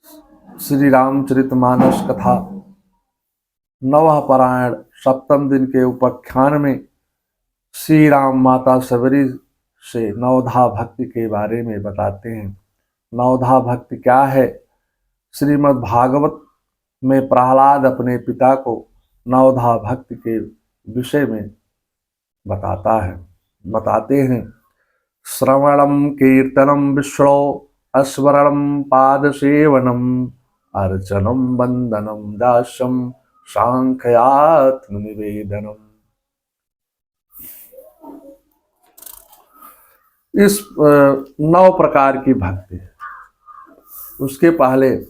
श्री रामचरितमानस कथा नवह पारायण सप्तम दिन के उपाख्यान में श्री राम माता सबरी से नवधा भक्ति के बारे में बताते हैं। नवधा भक्ति क्या है? श्रीमद् भागवत में प्रहलाद अपने पिता को नवधा भक्ति के विषय में बताते हैं। श्रवणम कीर्तनम विष्णो स्मरणम पाद सेवनम अर्चनम वंदनम दास्यम सांख्यात्म निवेदनम। इस 9 प्रकार की भक्ति है। उसके पहले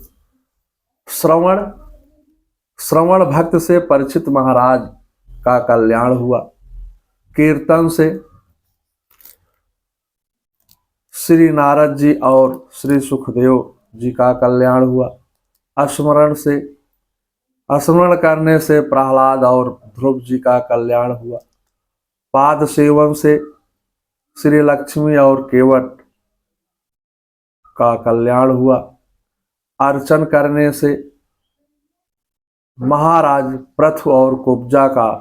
श्रवण भक्त से परीक्षित महाराज का कल्याण हुआ। कीर्तन से श्री नारद जी और श्री सुखदेव जी का कल्याण हुआ। स्मरण करने से प्रहलाद और ध्रुव जी का कल्याण हुआ। पाद सेवन से श्री लक्ष्मी और केवट का कल्याण हुआ। अर्चन करने से महाराज पृथु और कुब्जा का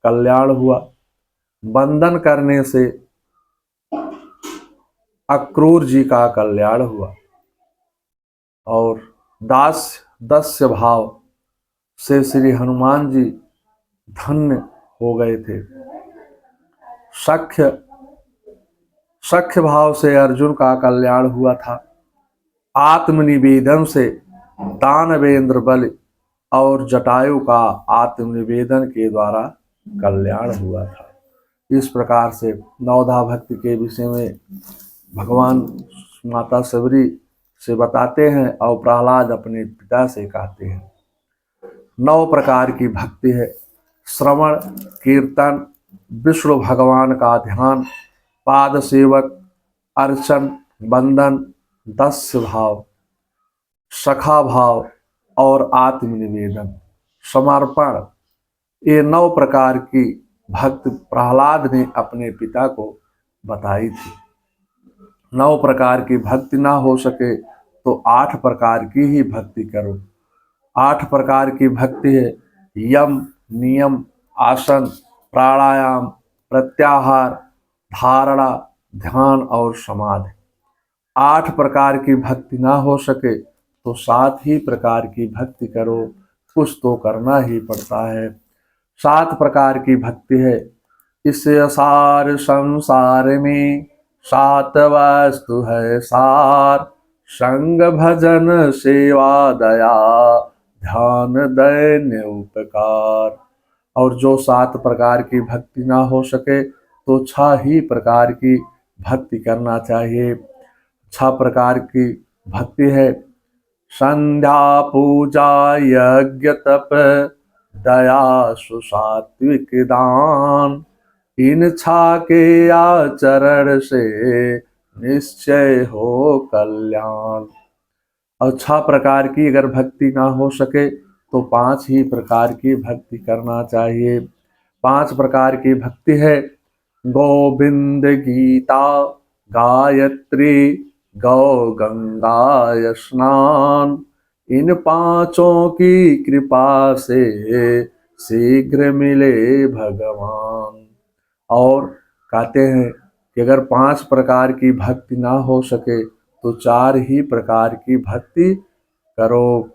कल्याण हुआ। वंदन करने से अक्रूर जी का कल्याण हुआ। और दास्य भाव से श्री हनुमान जी धन्य हो गए थे। सख्य भाव से अर्जुन का कल्याण हुआ था। आत्मनिवेदन से दानवेंद्र बलि और जटायु का आत्मनिवेदन के द्वारा कल्याण हुआ था। इस प्रकार से नवधा भक्ति के विषय में भगवान माता सबरी से बताते हैं और प्रहलाद अपने पिता से कहते हैं। 9 प्रकार की भक्ति है। श्रवण, कीर्तन, विष्णु भगवान का ध्यान, पाद सेवक, अर्चन, वंदन, दास्य भाव, सखा भाव और आत्मनिवेदन, समर्पण। ये 9 प्रकार की भक्ति प्रहलाद ने अपने पिता को बताई थी। 9 प्रकार की भक्ति ना हो सके तो 8 प्रकार की ही भक्ति करो। 8 प्रकार की भक्ति है यम, नियम, आसन, प्राणायाम, प्रत्याहार, धारणा, ध्यान और समाधि। 8 प्रकार की भक्ति ना हो सके तो 7 ही प्रकार की भक्ति करो। कुछ तो करना ही पड़ता है। 7 प्रकार की भक्ति है। इस सार संसार में 7 वस्तु है सार, संग भजन सेवा दया ध्यान दैन्य उपकार। और जो 7 प्रकार की भक्ति ना हो सके तो 6 ही प्रकार की भक्ति करना चाहिए। 6 प्रकार की भक्ति है संध्या, पूजा, यज्ञ, तप, दया, सुसात्विक दान। इन 6 के आचरण से निश्चय हो कल्याण। और 6 प्रकार की अगर भक्ति ना हो सके तो 5 ही प्रकार की भक्ति करना चाहिए। 5 प्रकार की भक्ति है गोविंद, गीता, गायत्री, गौ गंगा स्नान। इन 5 की कृपा से शीघ्र मिले भगवान। और कहते हैं कि अगर 5 प्रकार की भक्ति ना हो सके तो 4 ही प्रकार की भक्ति करो।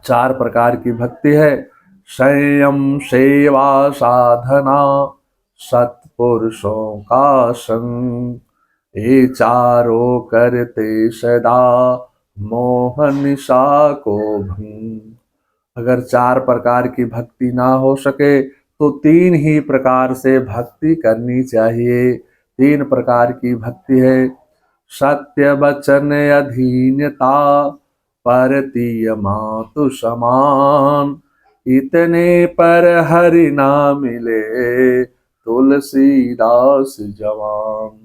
4 प्रकार की भक्ति है संयम, सेवा, साधना, सत्पुरुषों का संग। ये चारों करते सदा मोह निशा को भंग। अगर 4 प्रकार की भक्ति ना हो सके तो 3 ही प्रकार से भक्ति करनी चाहिए। 3 प्रकार की भक्ति है सत्य वचन, अधीनता, परतीय मातु समान। इतने पर हरि ना मिले तुलसीदास जवान।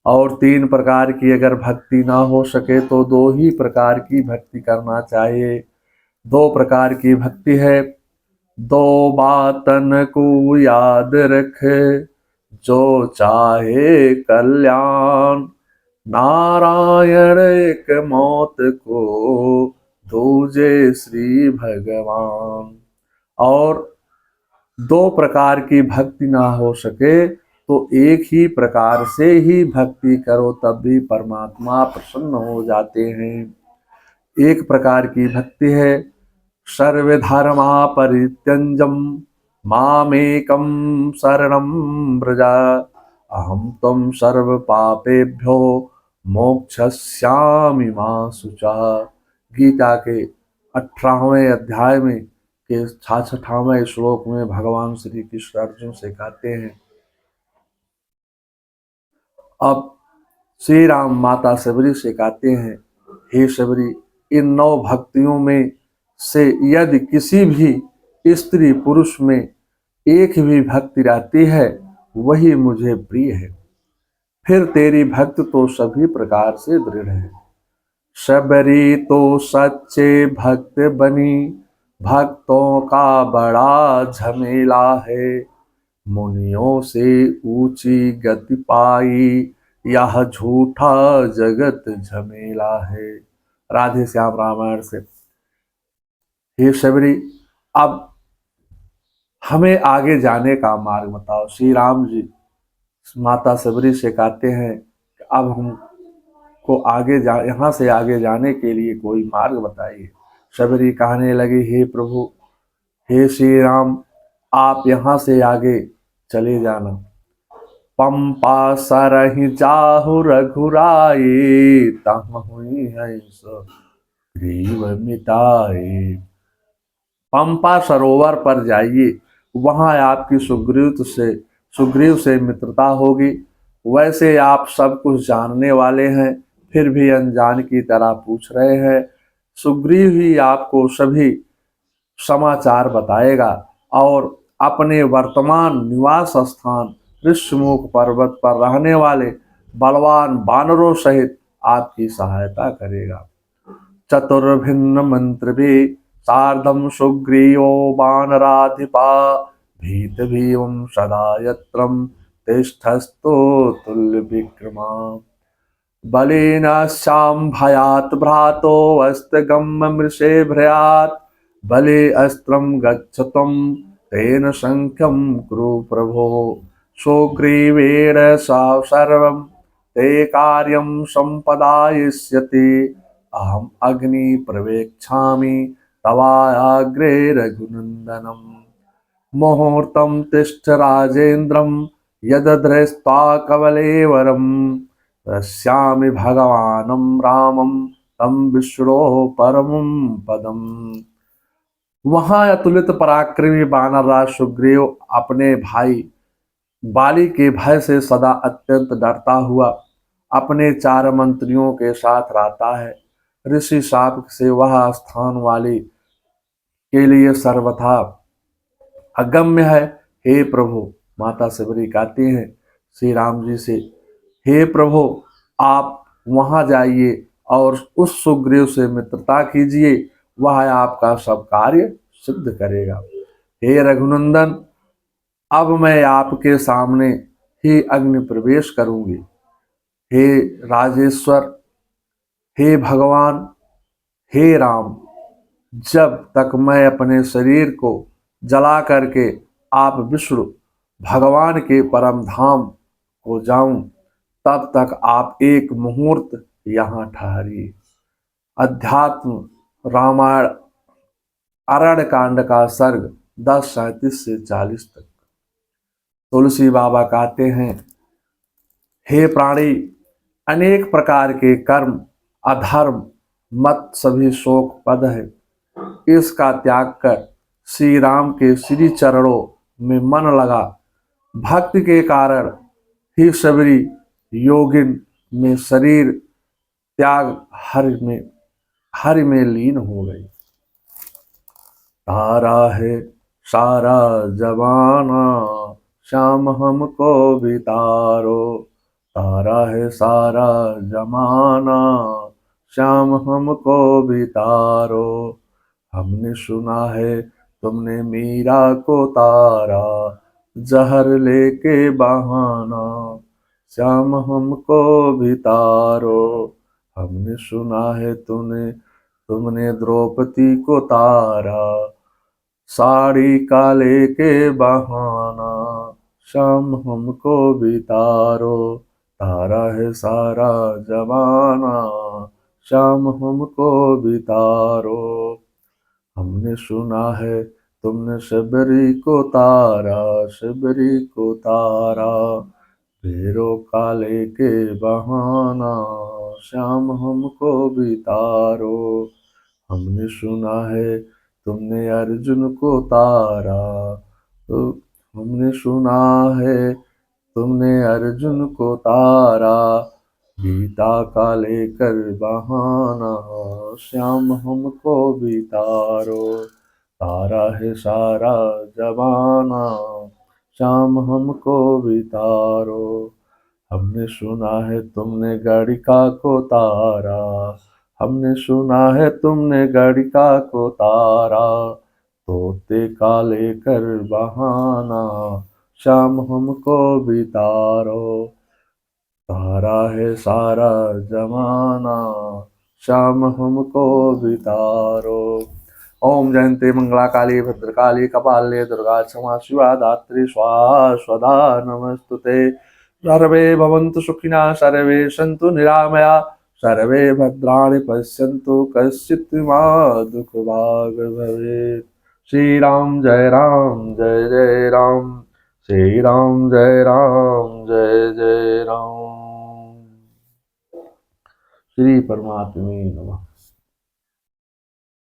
और 3 प्रकार की अगर भक्ति ना हो सके तो 2 ही प्रकार की भक्ति करना चाहिए। 2 प्रकार की भक्ति है 2 बातन को याद रखे जो चाहे कल्याण। नारायण एक मौत को दूजे श्री भगवान। और दो प्रकार की भक्ति ना हो सके तो एक ही प्रकार से ही भक्ति करो, तब भी परमात्मा प्रसन्न हो जाते हैं। एक प्रकार की भक्ति है सर्वधर्मा परित्यज्यम मामेकं शरणं व्रज अहम त्वं सर्व पापेभ्यो मोक्षयिष्यामि मा शुचा। गीता के 18वें अध्याय में के 66वें श्लोक में भगवान श्री कृष्ण अर्जुन से कहते हैं। अब श्री राम माता शबरी से कहते हैं, हे शबरी, इन 9 भक्तियों में से यदि किसी भी स्त्री पुरुष में एक भी भक्ति रहती है वही मुझे प्रिय है, फिर तेरी भक्ति तो सभी प्रकार से दृढ़ है। शबरी तो सच्चे भक्त बनी, भक्तों का बड़ा झमेला है, मुनियों से ऊंची गति पाई, यह झूठा जगत झमेला है। राधे श्याम रामायण से। हे शबरी, अब हमें आगे जाने का मार्ग बताओ। श्री राम जी माता शबरी से कहते हैं कि अब हमको यहाँ से आगे जाने के लिए कोई मार्ग बताइए। शबरी कहने लगी, हे प्रभु, हे श्री राम, आप यहाँ से आगे चले जाना। पंपा सरहि जाहु रघुराई, तहुँ हंस ग्रीव मिटाए। पंपा सरोवर पर जाइए, वहां आपकी सुग्रीव से मित्रता होगी। वैसे आप सब कुछ जानने वाले हैं, फिर भी अनजान की तरह पूछ रहे हैं। सुग्रीव ही आपको सभी समाचार बताएगा और अपने वर्तमान निवास स्थान ऋषिमुख पर्वत पर रहने वाले बलवान वानरों सहित आपकी सहायता करेगा। चतुर्भिन्न मंत्र भी सार्धम सुग्रीयो वानराधिपा, भीत भीम सदा यत्रम तिष्ठस्तो तुल्य विक्रमा। बलेन श्याम भयात भ्रातो अस्त्रगम मृषे भ्रयात, बले अस्त्रम गच्छतम तेन संख्यम कुरु प्रभो। सुग्रीवेण सर्वं ते कार्यं संपदायिष्यति, अहम अग्नि प्रवेक्षामि तवाग्रे रघुनंदनम। मुहूर्तं तिष्ठ राजेन्द्रं यदृष्ट्वा कवलेवरं, पश्यामि भगवानं रामं तं विष्णो परमं पदम। वहां अतुलित पराक्रमी वानरराज सुग्रीव अपने भाई बाली के भय से सदा अत्यंत डरता हुआ अपने 4 मंत्रियों के साथ रहता है। ऋषि शाप से वह स्थान वाली के लिए सर्वथा अगम्य है। हे प्रभु, माता शबरी कहती हैं श्री राम जी से, हे प्रभु, आप वहां जाइए और उस सुग्रीव से मित्रता कीजिए, वह आपका सब कार्य सिद्ध करेगा। हे रघुनंदन, अब मैं आपके सामने ही अग्नि प्रवेश करूंगी। हे राजेश्वर, हे भगवान, हे राम, जब तक मैं अपने शरीर को जला करके आप विष्णु भगवान के परम धाम को जाऊं, तब तक आप एक मुहूर्त यहाँ ठहरिए। अध्यात्म रामायण अरण्य कांड का सर्ग 10:37 से 40 तक। तुलसी बाबा कहते हैं, हे प्राणी, अनेक प्रकार के कर्म अधर्म मत सभी शोक पद है। इसका त्याग कर श्री राम के श्री चरणों में मन लगा। भक्ति के कारण ही शबरी योगिन में शरीर त्याग हरि में लीन हो गई। तारा है सारा जमाना, श्याम हमको भी तारो। तारा है सारा जमाना, श्याम हमको भी तारो। हमने सुना है तुमने मीरा को तारा, जहर लेके बहाना। श्याम हमको भी तारो। हमने सुना है तुमने द्रौपदी को तारा, साड़ी का लेके बहाना। श्याम हमको भी तारो, तारा है सारा जमाना। श्याम हमको भी तारो। हमने सुना है तुमने शबरी को तारा, शबरी को तारा, भैरो का लेके बहाना। श्याम हमको भी तारो। हमने सुना है तुमने अर्जुन को तारा, तो हमने सुना है तुमने अर्जुन को तारा, गीता का लेकर बहाना। श्याम हमको भी तारो, तारा है सारा जमाना। श्याम हमको भी तारो। हमने सुना है तुमने गणिका को तारा, हमने सुना है तुमने गणिका को तारा, तोते का लेकर बहाना। श्याम हमको भी तारो, तारा है सारा जमाना। श्याम हमको भी तारो। ओम जयंती मंगला काली भद्रकाली कपाले दुर्गा क्षमा शिवा धात्री स्वाहा स्वधा नमस्तुते। सर्वे भवन्तु सुखिनः, सर्वे सन्तु निरामया, सर्वे भद्राणि पश्यन्तु कश्चित् मा दुःखभाग् भवेत्। श्री राम जय जय राम, श्री राम जय जय राम। श्री परमात्मे नमः।